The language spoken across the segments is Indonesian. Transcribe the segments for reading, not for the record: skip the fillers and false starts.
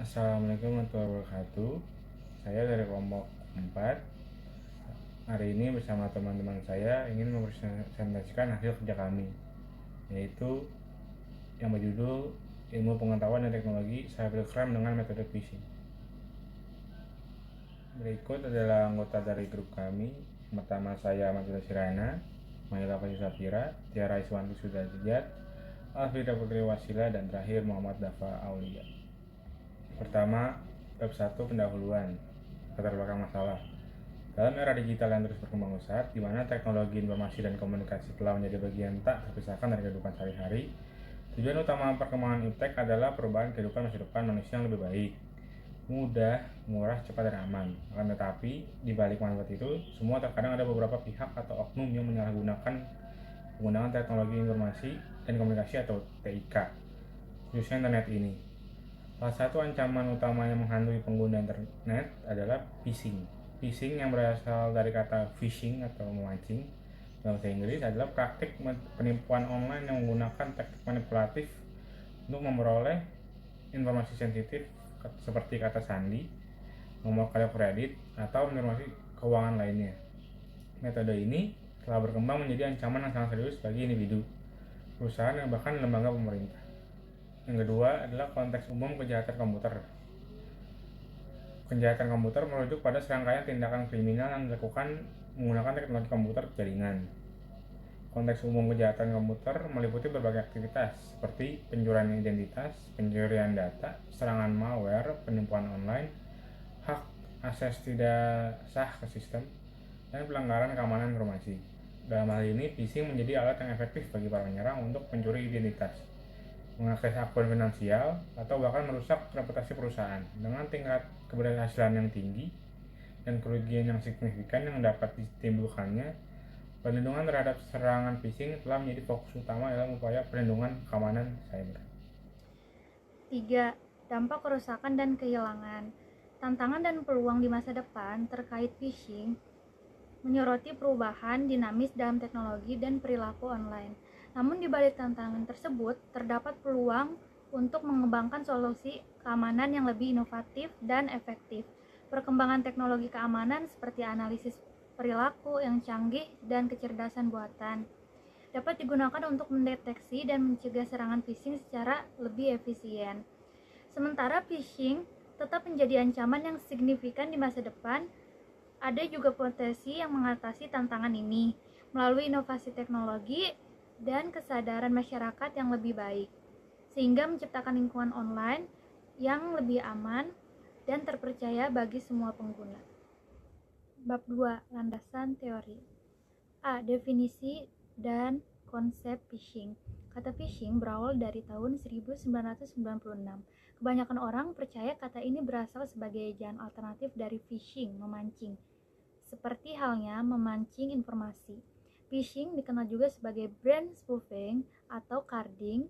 Assalamualaikum warahmatullahi wabarakatuh. Saya dari kelompok 4. Hari ini bersama teman-teman saya ingin mempresentasikan hasil kerja kami, yaitu yang berjudul Ilmu Pengetahuan dan Teknologi Cybercrime dengan Metode Phishing. Berikut adalah anggota dari grup kami. Pertama saya Matilda Sirana, Mahila Fasi Safira, Tiara Iswanti Sudajat, Alfrida Putri Wasila, dan terakhir Muhammad Dafa Aulia. Pertama, bab 1 pendahuluan, latar belakang masalah. Dalam era digital yang terus berkembang pesat, di mana teknologi informasi dan komunikasi telah menjadi bagian tak terpisahkan dari kehidupan sehari-hari, tujuan utama perkembangan iptek adalah perubahan kehidupan masa depan manusia yang lebih baik, mudah, murah, cepat, dan aman. Akan tetapi, di balik manfaat itu, semua terkadang ada beberapa pihak atau oknum yang menyalahgunakan penggunaan teknologi informasi dan komunikasi atau TIK, khususnya internet ini. Salah satu ancaman utama yang menghantui pengguna internet adalah phishing. Phishing yang berasal dari kata phishing atau memancing dalam bahasa Inggris adalah praktik penipuan online yang menggunakan teknik manipulatif untuk memperoleh informasi sensitif seperti kata sandi, nomor kartu kredit, atau informasi keuangan lainnya. Metode ini telah berkembang menjadi ancaman yang sangat serius bagi individu, perusahaan, dan bahkan lembaga pemerintah. Yang kedua adalah konteks umum kejahatan komputer. Kejahatan komputer merujuk pada serangkaian tindakan kriminal yang dilakukan menggunakan teknologi komputer jaringan. Konteks umum kejahatan komputer meliputi berbagai aktivitas seperti pencurian identitas, pencurian data, serangan malware, penipuan online, hak akses tidak sah ke sistem, dan pelanggaran keamanan informasi. Dalam hal ini, phishing menjadi alat yang efektif bagi para penyerang untuk mencuri identitas, mengakses akun finansial, atau bahkan merusak reputasi perusahaan. Dengan tingkat keberhasilan yang tinggi dan kerugian yang signifikan yang dapat ditimbulkannya, perlindungan terhadap serangan phishing telah menjadi fokus utama dalam upaya perlindungan keamanan cyber. 3. Dampak kerusakan dan kehilangan. Tantangan dan peluang di masa depan terkait phishing menyoroti perubahan dinamis dalam teknologi dan perilaku online. Namun di balik tantangan tersebut, terdapat peluang untuk mengembangkan solusi keamanan yang lebih inovatif dan efektif. Perkembangan teknologi keamanan seperti analisis perilaku yang canggih dan kecerdasan buatan dapat digunakan untuk mendeteksi dan mencegah serangan phishing secara lebih efisien. Sementara phishing tetap menjadi ancaman yang signifikan di masa depan, ada juga potensi yang mengatasi tantangan ini melalui inovasi teknologi dan kesadaran masyarakat yang lebih baik, sehingga menciptakan lingkungan online yang lebih aman dan terpercaya bagi semua pengguna. Bab 2. Landasan teori. A. Definisi dan konsep phishing. Kata phishing berawal dari tahun 1996. Kebanyakan orang percaya kata ini berasal sebagai ejaan alternatif dari phishing, memancing. Seperti halnya memancing informasi. Phishing dikenal juga sebagai brand spoofing atau carding,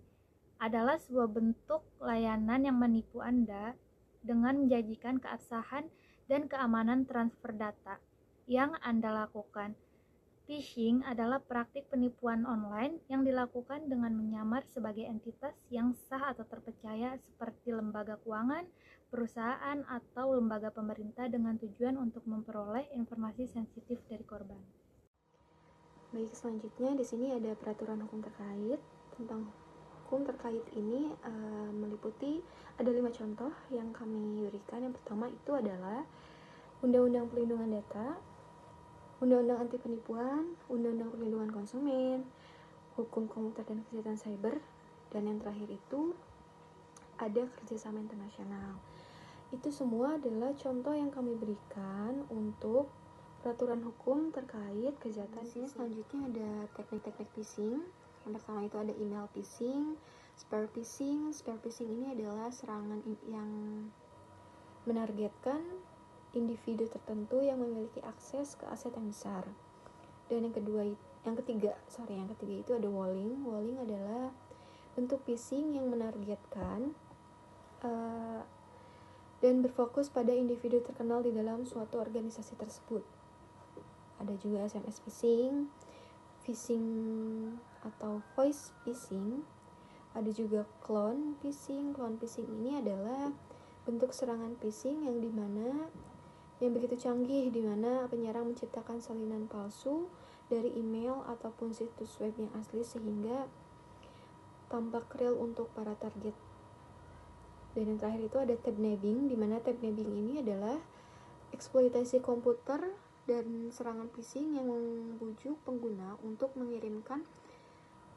adalah sebuah bentuk layanan yang menipu Anda dengan menjanjikan keabsahan dan keamanan transfer data yang Anda lakukan. Phishing adalah praktik penipuan online yang dilakukan dengan menyamar sebagai entitas yang sah atau terpercaya seperti lembaga keuangan, perusahaan, atau lembaga pemerintah dengan tujuan untuk memperoleh informasi sensitif dari korban. Baik, selanjutnya di sini ada peraturan hukum terkait. Tentang hukum terkait ini meliputi ada 5 contoh yang kami berikan. Yang pertama itu adalah Undang-Undang Perlindungan Data, Undang-Undang Anti Penipuan, Undang-Undang Perlindungan Konsumen, Hukum Komputer dan Kesehatan Cyber, dan yang terakhir itu ada kerjasama internasional. Itu semua adalah contoh yang kami berikan untuk peraturan hukum terkait kejahatan phishing. Selanjutnya ada teknik-teknik phishing. Yang pertama itu ada email phishing, spear phishing. Spear phishing ini adalah serangan yang menargetkan individu tertentu yang memiliki akses ke aset yang besar. Dan yang ketiga itu ada walling. Walling adalah bentuk phishing yang menargetkan dan berfokus pada individu terkenal di dalam suatu organisasi tersebut. Ada juga SMS phishing, phishing atau voice phishing. Ada juga clone phishing. Clone phishing ini adalah bentuk serangan phishing yang begitu canggih, di mana penyerang menciptakan salinan palsu dari email ataupun situs web yang asli sehingga tampak real untuk para target. Dan yang terakhir itu ada tab nabbing, di mana tab nabbing ini adalah eksploitasi komputer dan serangan phishing yang membujuk pengguna untuk mengirimkan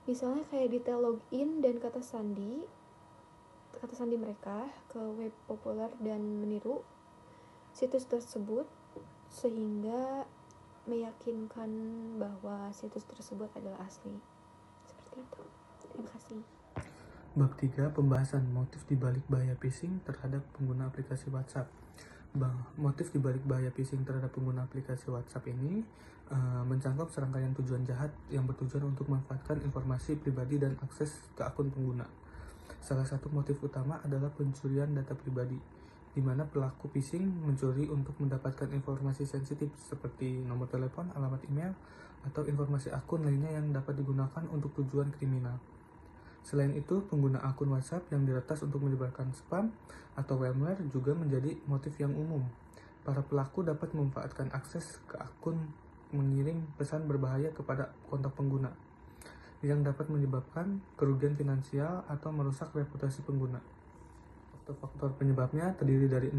misalnya kayak detail login dan kata sandi mereka ke web populer dan meniru situs tersebut sehingga meyakinkan bahwa situs tersebut adalah asli. Seperti itu. Terima kasih. Bab 3. Pembahasan motif dibalik bahaya phishing terhadap pengguna aplikasi WhatsApp. Motif dibalik bahaya phishing terhadap pengguna aplikasi WhatsApp ini mencakup serangkaian tujuan jahat yang bertujuan untuk memanfaatkan informasi pribadi dan akses ke akun pengguna. Salah satu motif utama adalah pencurian data pribadi, di mana pelaku phishing mencuri untuk mendapatkan informasi sensitif seperti nomor telepon, alamat email, atau informasi akun lainnya yang dapat digunakan untuk tujuan kriminal. Selain itu, pengguna akun WhatsApp yang diretas untuk menyebarkan spam atau malware juga menjadi motif yang umum. Para pelaku dapat memanfaatkan akses ke akun mengirim pesan berbahaya kepada kontak pengguna, yang dapat menyebabkan kerugian finansial atau merusak reputasi pengguna. Faktor penyebabnya terdiri dari 6.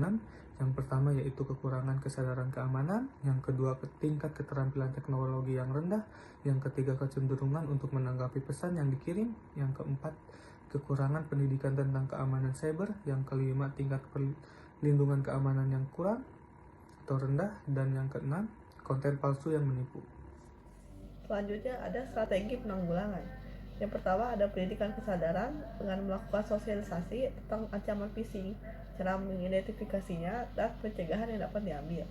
Yang pertama yaitu kekurangan kesadaran keamanan, yang kedua tingkat keterampilan teknologi yang rendah, yang ketiga kecenderungan untuk menanggapi pesan yang dikirim, yang keempat kekurangan pendidikan tentang keamanan cyber, yang kelima tingkat perlindungan keamanan yang kurang atau rendah, dan yang keenam konten palsu yang menipu. Selanjutnya ada strategi penanggulangan. Yang pertama ada pendidikan kesadaran dengan melakukan sosialisasi tentang ancaman phishing, cara mengidentifikasinya, dan pencegahan yang dapat diambil.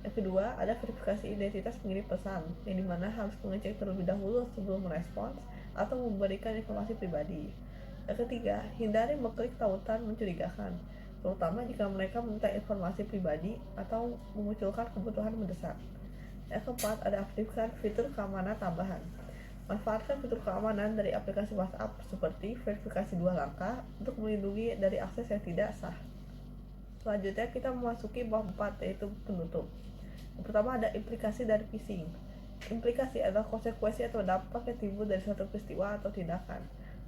Yang kedua ada verifikasi identitas pengirim pesan, yang dimana harus mengecek terlebih dahulu sebelum merespons atau memberikan informasi pribadi. Yang ketiga, hindari mengklik tautan mencurigakan, terutama jika mereka meminta informasi pribadi atau memunculkan kebutuhan mendesak. Yang keempat, ada aktifkan fitur keamanan tambahan. Manfaatkan fitur keamanan dari aplikasi WhatsApp seperti verifikasi 2 langkah untuk melindungi dari akses yang tidak sah. Selanjutnya kita memasuki bab 4 yaitu penutup. Yang pertama ada implikasi dari phishing. Implikasi adalah konsekuensi atau dampak yang timbul dari suatu peristiwa atau tindakan.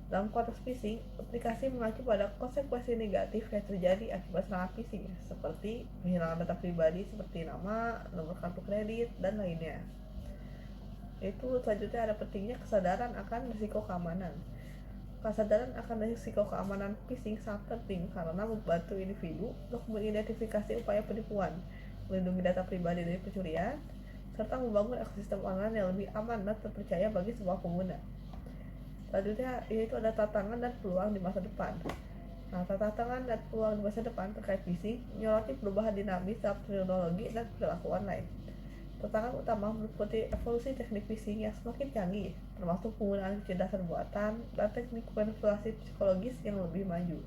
Dalam konteks phishing, implikasi mengacu pada konsekuensi negatif yang terjadi akibat serangan phishing, seperti kehilangan data pribadi seperti nama, nomor kartu kredit, dan lainnya. Itu selanjutnya ada pentingnya kesadaran akan risiko keamanan. Kesadaran akan risiko keamanan phishing sangat penting karena membantu individu untuk mengidentifikasi upaya penipuan, melindungi data pribadi dari pencurian, serta membangun ekosistem online yang lebih aman dan terpercaya bagi semua pengguna. Selanjutnya yaitu ada tantangan dan peluang di masa depan. Nah, tantangan dan peluang di masa depan terkait phishing menyoroti perubahan dinamis dalam teknologi dan perilaku online. Tantangan utama meliputi evolusi teknik phishing yang semakin canggih, termasuk penggunaan kecerdasan buatan dan teknik manipulasi psikologis yang lebih maju.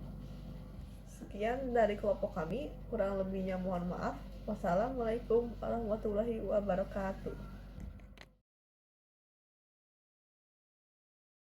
Sekian dari kelompok kami, kurang lebihnya mohon maaf. Wassalamualaikum warahmatullahi wabarakatuh.